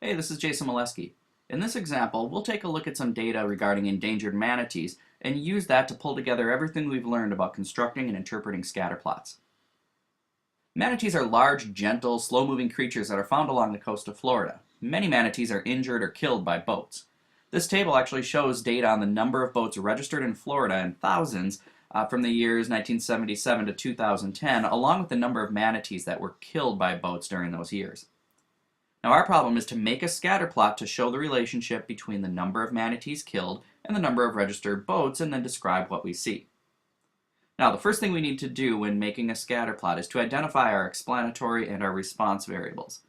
Hey, this is Jason Molesky. In this example, we'll take a look at some data regarding endangered manatees and use that to pull together everything we've learned about constructing and interpreting scatterplots. Manatees are large, gentle, slow-moving creatures that are found along the coast of Florida. Many manatees are injured or killed by boats. This table actually shows data on the number of boats registered in Florida in thousands from the years 1977 to 2010, along with the number of manatees that were killed by boats during those years. Now our problem is to make a scatter plot to show the relationship between the number of manatees killed and the number of registered boats, and then describe what we see. Now the first thing we need to do when making a scatter plot is to identify our explanatory and our response variables.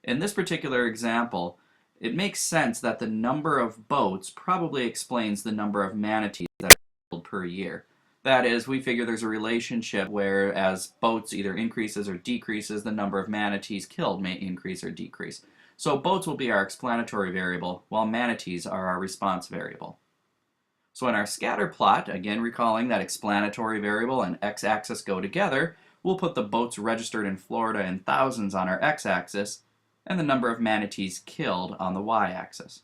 In this particular example, it makes sense that the number of boats probably explains the number of manatees that are killed per year. That is, we figure there's a relationship where as boats either increases or decreases, the number of manatees killed may increase or decrease. So boats will be our explanatory variable, while manatees are our response variable. So in our scatter plot, again recalling that explanatory variable and x-axis go together, we'll put the boats registered in Florida in thousands on our x-axis and the number of manatees killed on the y-axis.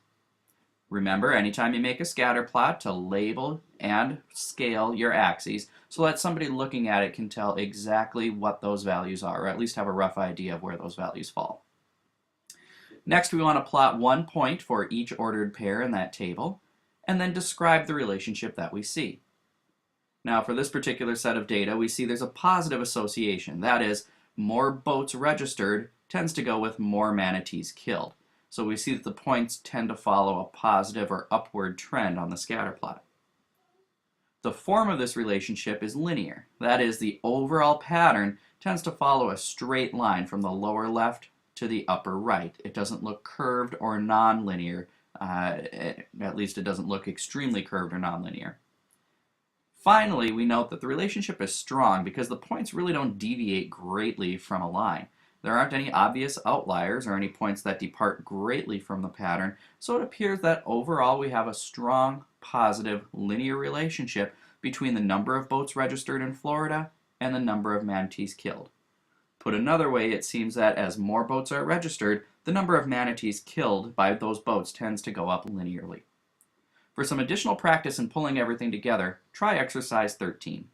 Remember, anytime you make a scatter plot, to label and scale your axes so that somebody looking at it can tell exactly what those values are, or at least have a rough idea of where those values fall. Next, we want to plot one point for each ordered pair in that table, and then describe the relationship that we see. Now, for this particular set of data, we see there's a positive association. That is, more boats registered tends to go with more manatees killed. So we see that the points tend to follow a positive or upward trend on the scatter plot. The form of this relationship is linear. That is, the overall pattern tends to follow a straight line from the lower left to the upper right. It doesn't look curved or nonlinear. At least it doesn't look extremely curved or nonlinear. Finally, we note that the relationship is strong because the points really don't deviate greatly from a line. There aren't any obvious outliers or any points that depart greatly from the pattern, so it appears that overall we have a strong, positive, linear relationship between the number of boats registered in Florida and the number of manatees killed. Put another way, it seems that as more boats are registered, the number of manatees killed by those boats tends to go up linearly. For some additional practice in pulling everything together, try exercise 13.